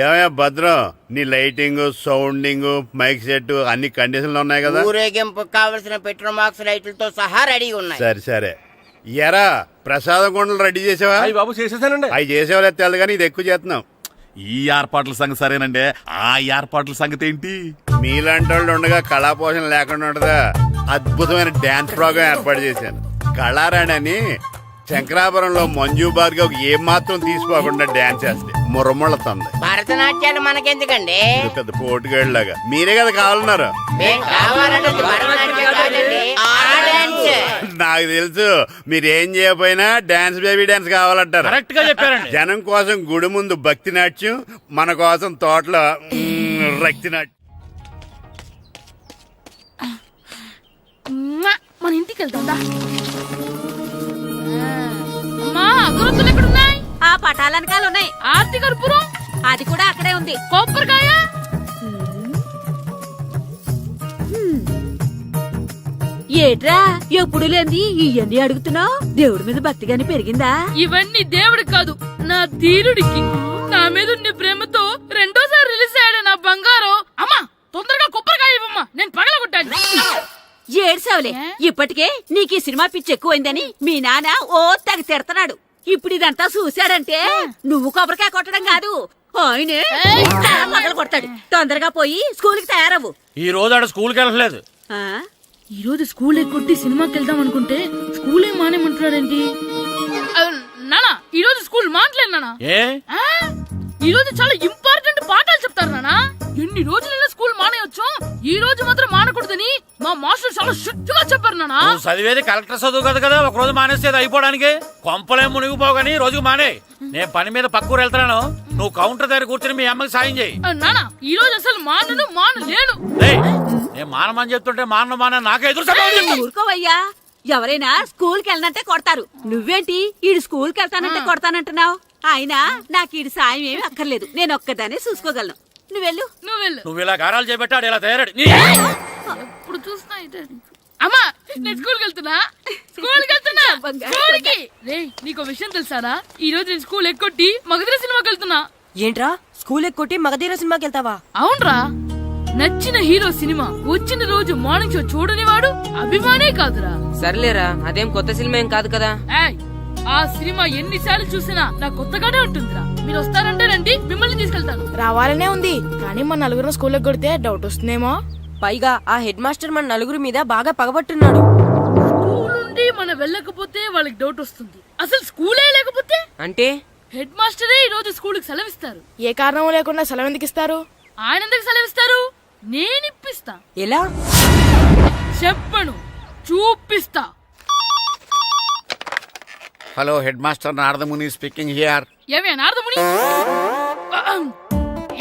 ఏమయ్యా భద్రం, నీ లైటింగ్, సౌండింగ్, మైక్ సెట్ అన్ని కండిషన్లు ఉన్నాయి కదా? ఊరేగింపు కావలసిన పెట్రోల్ మార్క్స్ లైట్లతో సహా రెడీ ఉన్నాయి. సరే సరే. ఎరా ప్రసాదం కొండలు రెడీ చేసావా? బాబు చేసేసానండి. అవి చేసేవాళ్ళు తెలదు కానీ ఇది ఎక్కువ చేస్తున్నాం. ఈ ఏర్పాట్ల సంగతి సరేనండి, ఆ ఏర్పాట్ల సంగతి ఏంటి? మీలాంటి వాళ్ళు ఉండగా కళాపోషణ లేకుండా ఉండదా? అద్భుతమైన డాన్స్ ప్రోగ్రాం ఏర్పాటు చేశాను. కళారాణి అని శంకరాపురంలో మంజు భార్గవ్ ఏం మాత్రం తీసుకోకుండా డాన్స్ చేస్తే మురముళ్ళతుంది. భరతనాట్యాలు మనకెందుకండి? పెద్ద పోటుగాళ్ళలాగా మీరే కదా కావాలన్నారు. నాకు తెలుసు, మీరేం చేయకపోయినా డాన్స్ బేబీ డాన్స్ కావాలంటారు. కరెక్ట్ గా చెప్పారండి. జనం కోసం గుడి ముందు భక్తి నాట్యం, మన కోసం తోటలో రక్తి నాట్యం. మన ఇంటికి వెళ్తా. అమ్మా అగరొత్తులు ఎక్కడున్నాయి? ఆ పటాలనకాలు ఉన్నాయి. ఆర్తి కర్పూరం అది కూడా అక్కడే ఉంది. కొబ్బరికాయ ఏట్రా ఎప్పుడు లేంది ఇవన్నీ అడుగుతున్నావు? దేవుడి మీద భక్తి గాని పెరిగిందా? ఇవన్నీ దేవుడికి కాదు, నా ధీరుడికి. నా మీద ఉన్న ప్రేమతో రెండోసారి రిలీజ్ అయ్యాడు నా బంగారం. అమ్మా తొందరగా కొబ్బరికాయ ఇవ్వమ్మా, నేను పగలగొట్టాను. ఏడ్సావులే, ఇప్పటికే నీకు ఈ సినిమా పిచ్చి ఎక్కువైందని మీ నాన్న ఓ తెగ తిడతాడు. ఇప్పుడు ఇదంతా చూశాడంటే నువ్వు కొబ్బరికాయ కొట్టడం కాదు, ఆయనే పగలు కొడతాడు. తొందరగా పోయి స్కూల్ కి తయారవు. ఈ రోజు ఆడ స్కూల్కి వెళ్ళలేదు. ఈ రోజు స్కూల్ ఎక్కొట్టి సినిమాకి వెళ్దాం అనుకుంటే స్కూల్ ఏం మానేమంటున్నాడేంటి? నానా ఈ రోజు స్కూల్ మానట్లేదు నానా. ఏ ఈ రోజు చాలా ఇంపార్టెంట్ పాఠాలు చెప్తారు నానా. ఎన్ని రోజులైనా స్కూల్ మానేయొచ్చు, ఈ రోజు మాత్రం మానకూడదని మా మాస్టర్ చాలా స్ట్రిక్ట్ గా చెప్పారు నానా. నువ్వు చదివేది కలెక్టర్ చదువు కదా కదా, ఒక రోజు మానేసేది అయిపోవడానికి. కొంపలే మునిగిపోవు కానీ రోజుకు మానే. నేను పని మీద పక్కూరు వెళ్తాను, నువ్వు కౌంటర్ దగ్గర కూర్చొని మీ అమ్మకి సాయం చేయి. నానా ఈ రోజు అసలు మానలేను. నేను మానమని చెప్తుంటే మాన నాకే ఎదురు. ఊరుకోవయ్యా, ఎవరైనా స్కూల్ కి వెళ్ళనంటే కొడతారు. నువ్వేంటి ఈడు స్కూల్ కి వెళ్తానంటే కొడతానంటున్నావు? అయినా నాకు ఈడు సాయం ఏమి అక్కర్లేదు, నేను ఒక్కదానే చూసుకోగలను. నువ్వెళ్ళు. నువ్వు ఇలా గారాలు చేపెట్టాడు ఇలా తయారాడు. ఇప్పుడు చూస్తా అమ్మా, నేను స్కూల్కి వెళ్తున్నా. స్కూల్కి నీకు విషయం తెలుసారా? ఈ రోజు నేను స్కూల్ ఎక్కొట్టి మగధీర సినిమాకి వెళ్తున్నా. ఏంట్రా స్కూల్ ఎక్కొట్టి మగధీర సినిమాకి వెళ్తావా? అవునరా, నచ్చిన హీరో సినిమా వచ్చిన రోజు మార్నింగ్ షో చూడని వాడు అభిమానే కాదురా. సర్లేరా, అదేం కొత్త సినిమా ఏం కాదు కదా. ఆ సినిమా ఎన్నిసార్లు చూసినా నాకు కొత్తగానే ఉంటుందిరా. మీరు వస్తారంటే రండి, మిమ్మల్ని తీసుకెళ్తాను. రావాలనే ఉంది, కానీ మన నలుగురు స్కూల్ కొడితే డౌట్ వస్తుందేమో. పైగా ఆ హెడ్ మాస్టర్ మన నలుగురు మీద బాగా పగబట్టున్నాడు. స్కూల్ నుండి మనం వెళ్ళకపోతే వాళ్ళకి డౌట్ వస్తుంది. అసలు స్కూలే లేకపోతే అంటే హెడ్ మాస్టరే ఈ రోజు స్కూల్ కి సెలవిస్తారు. ఏ కారణం లేకుండా సెలవు ఎందుకు ఇస్తారు? ఆయన ఎందుకు సెలవిస్తారు? నేను ఇప్పిస్తా. ఎలా? చెప్పను, చూపిస్తా. Hello head master Naradamuni speaking here. ఏమే నారదముని,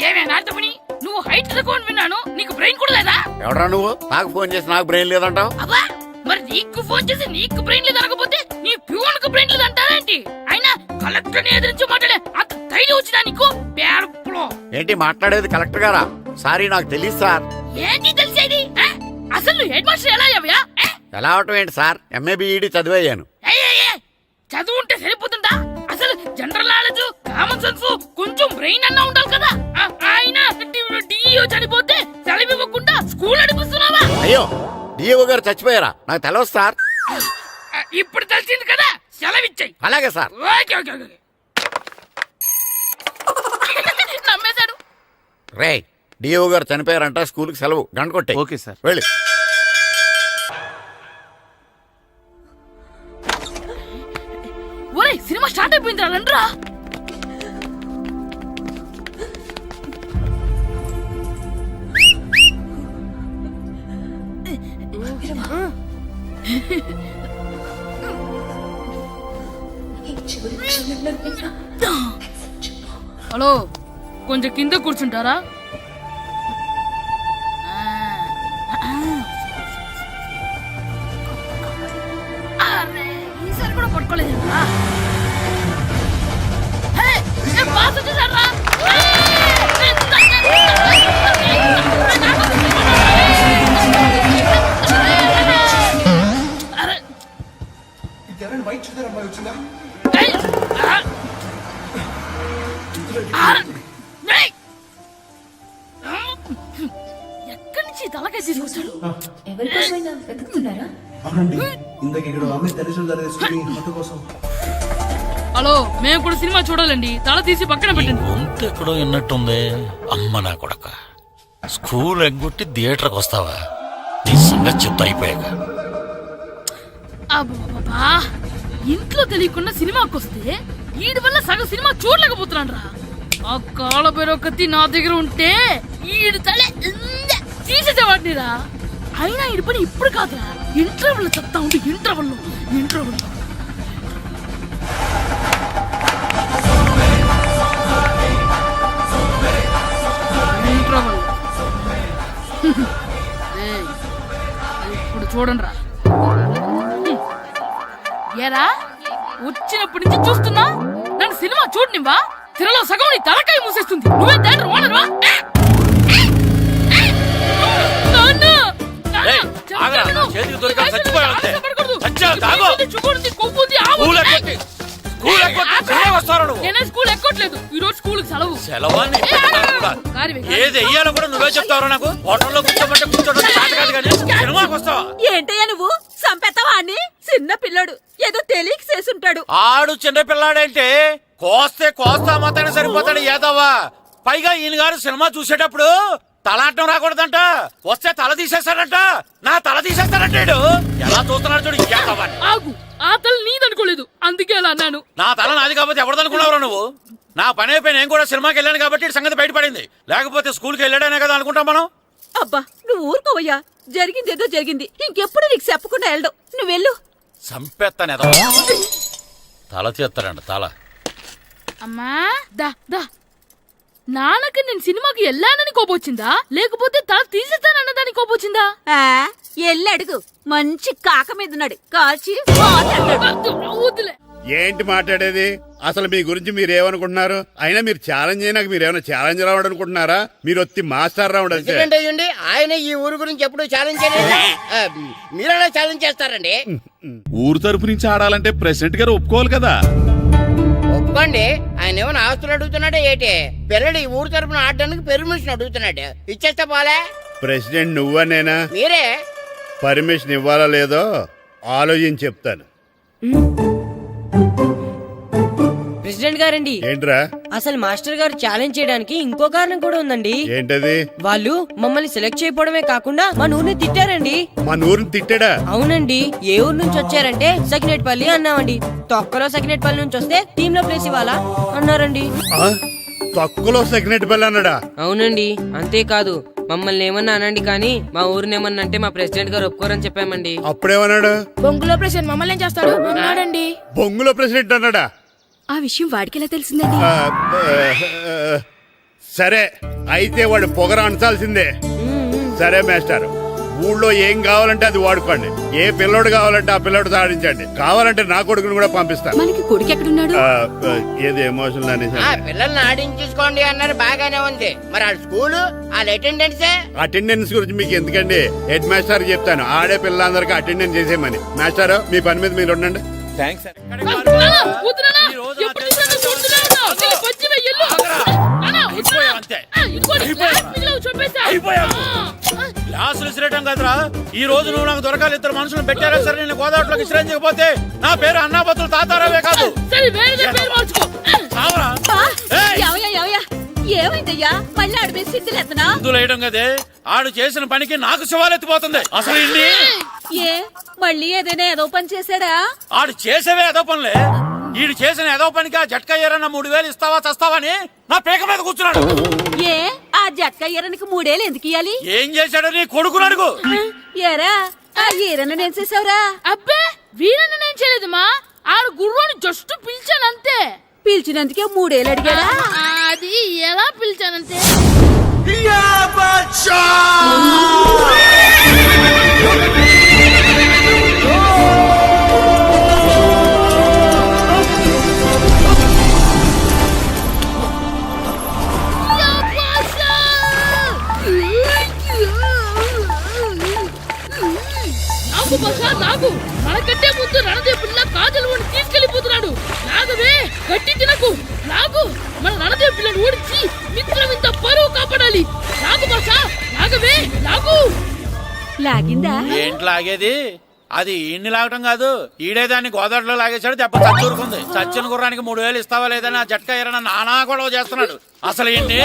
ఏమే నారదముని, నువ్వు హైట్ తక్కువ విన్నాను, నీకు బ్రెయిన్ కూడా లేదా? ఎవడా నువ్వు? నాకు ఫోన్ చేసి నాకు బ్రెయిన్ లేదంటావు? అబ్బా, మరి నీకు ఫోన్ చేసి నీకు బ్రెయిన్ లేదు అనకపోతే నీ ప్యూన్ కు బ్రెయిన్ లేదు అంటారేంటి? అయినా కలెక్టర్ ని ఎదిరించి మాట్లాడే అంత ధైర్యం వచ్చినా నీకు? పేరులో ఏంటి మాట్లాడేది? కలెక్టర్ గారా? సారీ, నాకు తెలియదు సార్. ఏంటి తెలిసేది? అసలు నువ్వు హెడ్ మాస్టర్ ఎలా అయ్యావయ్యా? ఎలా అవటం ఏంటి సార్? MA B Ed చదివయ్యాను. చదువు ఉంటే సరిపోతుందా? అసలు జనరల్ నాలెడ్జ్, కామన్ సెన్స్, కొంచెం బ్రెయిన్ అన్నా ఉండాలి కదా. ఆయన డిఇఓ చనిపోతే సెలవు ఇవ్వకుండా స్కూల్ నడిపిస్తున్నావా? అయ్యో, డిఓ గారు చచ్చిపోయారా? నాకు తెలవదు సార్. ఇప్పుడు తెలిసింది కదా, సెలవిచ్చాయి. అలాగే సార్. Okay okay okay. నమ్మేశాడు. రే, డిఓ గారు చనిపోయారంట, స్కూల్కి సెలవు. గంట కొట్టే. Okay sir. వెళ్ళి. ఒరేయ్, సినిమా స్టార్ట్ అయిపోయింది రండ్రా. హలో, కొంచెం కింద కూర్చుంటారా? ఈసారి కూడా పట్టుకోలేదు. ఎక్కడి నుంచి తలకాయ తీసుకొచ్చాడు? హలో, మేము కూడా సినిమా చూడాలండి. తల తీసి పక్కన పెట్టండి. గొంతు ఎక్కడో విన్నట్టుంది. అమ్మ నా కొడక, స్కూల్ ఎగ్గొట్టి థియేటర్కి వస్తావా? నీ సంగతి చెప్తా అయిపోయాక. అబ్బా, ఇంట్లో తెలియకుండా సినిమాకి వస్తే వీడి వల్ల సగం సినిమా చూడలేకపోతున్నాను రా. ఆ కాళ్ళ బెరొకతి నా దగ్గర ఉంటే ఈడు తలే తీసేసేవాడిని రా. అయినా ఈడి పని ఇప్పుడు కాదురా, ఇంటర్వెల్ చెప్తా ఉంటే ఇంటర్వెల్ ఇప్పుడు చూడండి రా. ఏరా, వచ్చినప్పటి నుంచి చూస్తున్నా, నన్ను సినిమా చూడనివ్వా? తిరలో సగం నీ తలకాయ మూసేస్తుంది. నువ్వే థియేటర్ ఓనర్వా? నేనే స్కూల్ ఎక్కట్లేదు. ఈ రోజు స్కూల్ సెలవు. ఏది వెయ్యాలో కూడా నువ్వే చెప్తావు. నాకు హోటల్లో కూర్చోమంటే కూర్చోడం కాదు కానీ సినిమాకి వస్తావా? ఏంటయ్యా నువ్వు? సంపెత్తవా అని? చిన్న పిల్లడు ఏదో తెలియక చేసుంటాడు. ఆడు చిన్న పిల్లాడంటే కోస్తే కోస్తా మాత్రమే సరిపోతాడు ఏదవ్వా. పైగా ఈయన గారు సినిమా చూసేటప్పుడు తలాటం రాకూడదంట, వస్తే తల తీసేస్తాడంట. నా తల తీసేస్తాడంటాడు. ఎలా చూస్తున్నాడు చూడు. ఆగు, ఆ తల నీదనుకోలేదు, అందుకే అలా అన్నాను. నా తల నాది కాబట్టి ఎవరిదనుకున్నావురా నువ్వు? నా పని అయిపోయి నేను కూడా సినిమాకి వెళ్ళాను కాబట్టి సంగతి బయటపడింది. లేకపోతే స్కూల్కి వెళ్ళాడనే కదా అనుకుంటాం మనం. అబ్బా, నువ్వు ఊరుకోవయ్యా. జరిగిందేదో జరిగింది, ఇంకెప్పుడు నీకు చెప్పకుండా వెళ్ళడం. నువ్వెళ్ళు. సంపెత్తనే తల తీస్తాడంట. తల అమ్మా, దా దా. నాన్నకి నేను సినిమాకి వెళ్ళానని కోపొచ్చిందా, లేకపోతే తల తీసేస్తానన్నదాని కోపొచ్చిందా? ఎల్లు అడుగు. మంచి కాక మీద ఉన్నాడు, కాల్చి వద్దులే. ఏంటి మాట్లాడేది? అసలు మీ గురించి మీరేమనుకుంటున్నారు? అయినా మీరు ఛాలెంజ్ అయినాక మీరేమైనా ఛాలెంజ్ రావడం అనుకుంటున్నారా? మీరు వచ్చి మాస్టర్ రావడం. ఆయన ఈ ఊరు గురించి ఎప్పుడు ఛాలెంజ్ చేయలేదు. మీరెలా ఛాలెంజ్ చేస్తారండి? ఊరు తరపు నుంచి ఆడాలంటే ప్రెసిడెంట్ గారు ఒప్పుకోవాలి కదా. ఒప్పుకోండి. ఆయన ఏమైనా ఆస్తులు అడుగుతున్నాడే ఏటి? పిల్లడు ఈ ఊరు తరపున ఆడడానికి పెర్మిషన్ అడుగుతున్నాడు. ఇచ్చేస్తే పోలే. ప్రెసిడెంట్ నువ్వా నేనా? మీరే. పర్మిషన్ ఇవ్వాలా లేదో ఆలోచించి చెప్తాను. ప్రెసిడెంట్ గారండి, ఏంట్రా? అసలు మాస్టర్ గారు ఛాలెంజ్ చేయడానికి ఇంకో కారణం కూడా ఉందండి. ఏంటది? వాళ్ళు మమ్మల్ని సెలెక్ట్ చేయకపోవడమే కాకుండా మా ఊరిని తిట్టారండి. మా ఊరిని తిట్టాడా? అవునండి. ఏ ఊరు నుంచి వచ్చారంటే సకినేట్పల్లి అన్నామండి. తొక్కలో సకినేట్పల్లి నుంచి వస్తే టీమ్ లో ప్లేస్ ఇవ్వాలా అన్నారండి. తక్కువలో సెకండ్ పిల్ల అన్నాడా? అవునండి, అంతేకాదు మమ్మల్ని ఏమన్నా అనండి కానీ మా ఊరిని ఏమన్నా అంటే మా ప్రెసిడెంట్ గారు ఒప్పుకోరని చెప్పామండి. అప్పుడేమన్నాడు? బొంగులో ప్రెసిడెంట్ మమ్మల్ని ఏం చేస్తాడు అన్నాడండి. బొంగులో ప్రెసిడెంట్ అన్నాడా? ఆ విషయం వాడికి ఎలా తెలిసిందండి? సరే అయితే వాడు పొగర అంచాల్సిందే. సరే మాస్టర్, ఊళ్ళో ఏం కావాలంటే అది వాడుకోండి. ఏ పిల్లోడు కావాలంటే ఆ పిల్లోడు సాధించండి. కావాలంటే నా కొడుకుని కూడా పంపిస్తాను. మనకి కొడుకు ఎక్కడున్నాడు? ఏది ఎమోషనల్ అనేసి పిల్లల్ని ఆడించేసుకోండి అన్నారు, బాగానే ఉంది. మరి ఆ స్కూలు వాళ్ళ అటెండెన్సే. అటెండెన్స్ గురించి మీకు ఎందుకండి, హెడ్ మాస్టర్ చెప్తాను. ఆడే పిల్లలందరికీ అటెండెన్స్ చేసేయమని. మాస్టర్ మీ పని మీద మీరు ఉండండి. థ్యాంక్స్ గ్లాసులు విసిరేయటం కదరా, ఈ రోజు నువ్వు నాకు దొరకాలి. ఇద్దరు మనుషులు పెట్టారా సరే, నేను గోదావరిలోకి విసిరించకపోతే నా పేరు అన్నాబతులు తాతారావే కాదు. ఏమైందయ్యా? మళ్ళీ ఆడిపై సిద్ధులు ఎత్తనా? ముందులు వేయడం కదే, ఆడు చేసిన పనికి నాకు శివాలెత్తిపోతుంది. అసలు ఇన్ని ఏ మళ్ళీ ఏదైనా ఏదో పని చేశాడా? ఆడు చేసేవే ఏదో పనులే. ఈడు చేసిన ఏదో పనికి ఆ జట్కా ఏరన్న 3000 ఇస్తావా చస్తావని నా పేక మీద కూర్చున్నాడు. ఏ ఆ జట్కా ఈరనికి 3 ఏళ్ళు ఎందుకు ఇయ్యాలి? ఏం చేశాడో నీ కొడుకుని అడుగు. ఏరా ఆ ఈరన్న నేను చేసావురా? అబ్బే వీరన్న నేను చేయలేదు మా, ఆడు గుర్రోని జస్ట్ పిలిచానంతే. పిలిచినందుకే 3 ఏళ్ళు అడిగాడా? అది ఎలా పిలిచానంతే. నాకు మనకంటే ముందు రణదేవుడిల్ల కాజలవాడిని తీసుకెళ్లిపోతున్నాడు. నాగవే గట్టి తినకు. నాగు మన రణదేవు పిల్లని ఓడించి మిత్రం ఇంత పరువు కాపాడాలి. నాగు బాసా నాగవే నాగు. లాగిందా? ఏంటి లాగేది? అది ఈయన్ని లాగటం కాదు, ఈడే దాన్ని గోదావరిలో లాగేశాడు. దెబ్బ చచ్చూరుకుంది. చచ్చిన గుర్రానికి 3000 ఇస్తావా లేదని ఆ జట్కా ఏరన్న నానా గొడవ చేస్తున్నాడు. అసలు ఏంటి?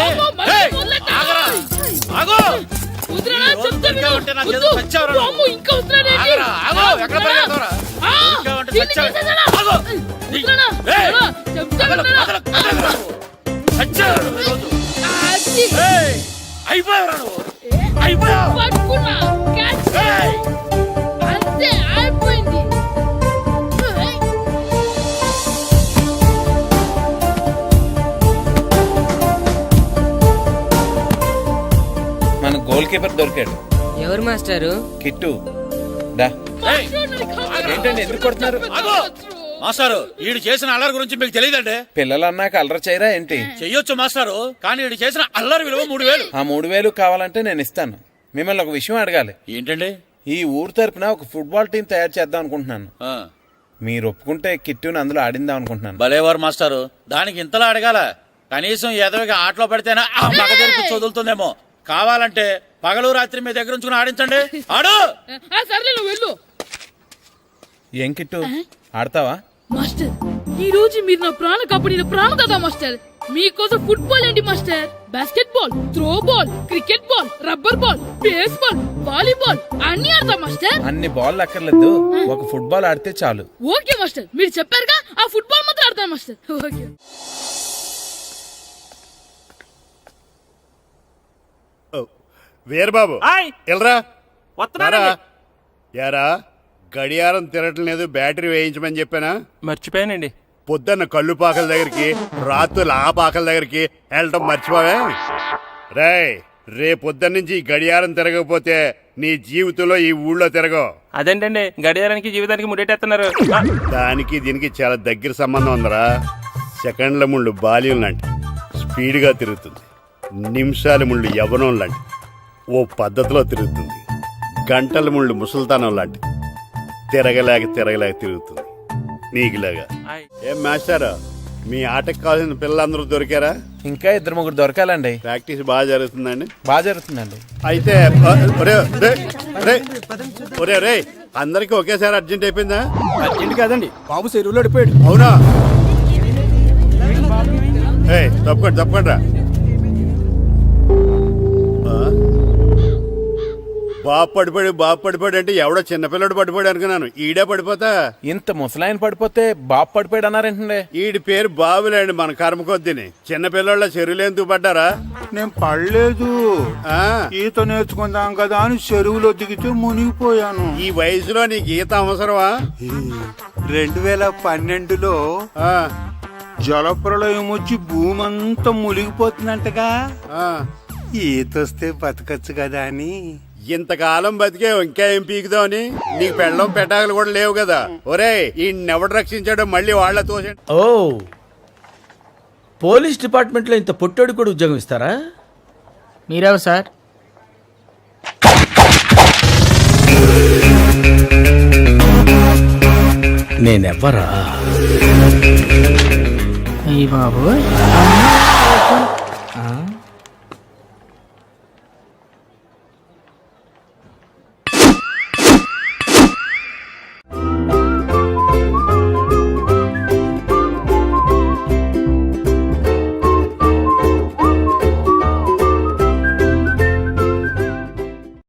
అంతే అయిపోయింది. మన గోల్ కీపర్ దొరికాడు. ఎవరు మాస్టారు? కిట్టు దా. ఏంటండి ఎందుకు కొడుతున్నారు? మాస్టారు, ఈడు చేసిన అల్లరి గురించి మీకు తెలియదండి. పిల్లలు అన్నాక అల్లరి చేయరా ఏంటి? చెయ్యొచ్చు మాస్టారు, కానీ ఈడు చేసిన అల్లరి విలువ 3000. ఆ 3000 కావాలంటే నేను ఇస్తాను. మిమ్మల్ని ఒక విషయం అడగాలి. ఏంటండి? ఈ ఊరు తరపున ఒక ఫుట్బాల్ టీం తయారు చేద్దాం అనుకుంటున్నాను. మీరు ఒప్పుకుంటే కిట్టుని అందులో ఆడిందాం అనుకుంటున్నాను. భలేవారు మాస్టారు, దానికి ఇంతలా అడగాల? కనీసం ఎదవిగా ఆటలో పడితేనా ఆ మగ తెరికి చదువుతుందేమో. కావాలంటే పగలు రాత్రి మీ దగ్గర ఉంచుకుని ఆడించండి. ఆడు. సర్లే నువ్వు వెళ్ళు. ఏం కిట్టు ఆడతావా? మాస్టర్, ఈ రోజు మీరు నా ప్రాణ కాపాడిన ప్రాణదాత మాస్టర్. మీకోసం ఫుట్బాల్ ఏంటి master, basket ball, throw ball, cricket ball, rubber ball, base ball, volleyball అన్ని ఆడతా మాస్టర్. అన్ని బాల్ అక్కర్లేదు, ఒక ఫుట్బాల్ ఆడితే చాలు. ఓకే మాస్టర్, మీరు చెప్పారుగా, ఆ ఫుట్బాల్ మాత్రం ఆడతాను మాస్టర్. ఓకే. వీరబాబు ఎల్రా యారా, గడియారం తిరగట్లేదు, బ్యాటరీ వేయించమని చెప్పానా? మర్చిపోయానండి. పొద్దున్న కళ్ళు పాకల దగ్గరికి, రాత్రులు ఆ పాకల దగ్గరికి వెళ్ళటం మర్చిపోవే? రేపొద్దున్న నుంచి ఈ గడియారం తిరగకపోతే నీ జీవితంలో ఈ ఊళ్ళో తిరగవు. అదేంటండి గడియారానికి జీవితానికి ముడేటేస్తున్నారు? దానికి దీనికి చాలా దగ్గర సంబంధం ఉందరా. సెకండ్ల ముళ్ళు బాల్యం లాంటి స్పీడ్గా తిరుగుతుంది. నిమిషాల ముళ్ళు యవ్వనం లాంటి ఓ పద్ధతిలో తిరుగుతుంది. గంటల ముళ్ళు ముసల్తానం లాంటి తిరగలేక తిరుగుతుంది నీకులాగా. ఏం మాస్టర్, మీ ఆటకు కావాల్సిన పిల్లలందరూ దొరికారా? ఇంకా 2-3 దొరకాలండి. ప్రాక్టీస్ బాగా జరుగుతుందండి? బాగా జరుగుతుందండి. అయితే ఒరే అందరికి ఒకేసారి అర్జెంట్ అయిపోయిందా? అర్జెంట్ కాదండి, బాబు చెరువులో అడిపోయాడు. అవునా? తప్పకుండా బాబు పడిపోయాడు అంటే ఎవడో చిన్నపిల్లడు పడిపోయాడు అనుకున్నాను. ఈడే పడిపోతా. ఇంత ముసలాయన పడిపోతే బాబు పడిపోయాడు అన్నారేంటండి? ఈడి పేరు బాబులేండి, మన కర్మ కొద్దిని. చిన్నపిల్లల చెరువులు ఎందుకు పడ్డారా? నేను పడలేదు, ఆ, ఈత నేర్చుకుందాం కదా అని చెరువులో దిగితే మునిగిపోయాను. ఈ వయసులో నీకు ఈత అవసరమా? 2012లో ఆ, జలప్రళయం వచ్చి భూమి అంతా మునిగిపోతుందంటగా. ఆ. ఈత వస్తే బతకచ్చు కదా అని. ఇంతకాలం బతికే ఇంకా ఏం పీకుదామని? నీకు పెళ్ళం పెట్టాకలు కూడా లేవు కదా. ఒరే ఈయన్నెవడు రక్షించాడో మళ్ళీ వాళ్ళ తోసండి. ఓ, పోలీస్ డిపార్ట్మెంట్ లో ఇంత పొట్టోడు కూడా ఉద్యోగం ఇస్తారా? మీరెవరు సార్? నేనెవ్వరా? బాబు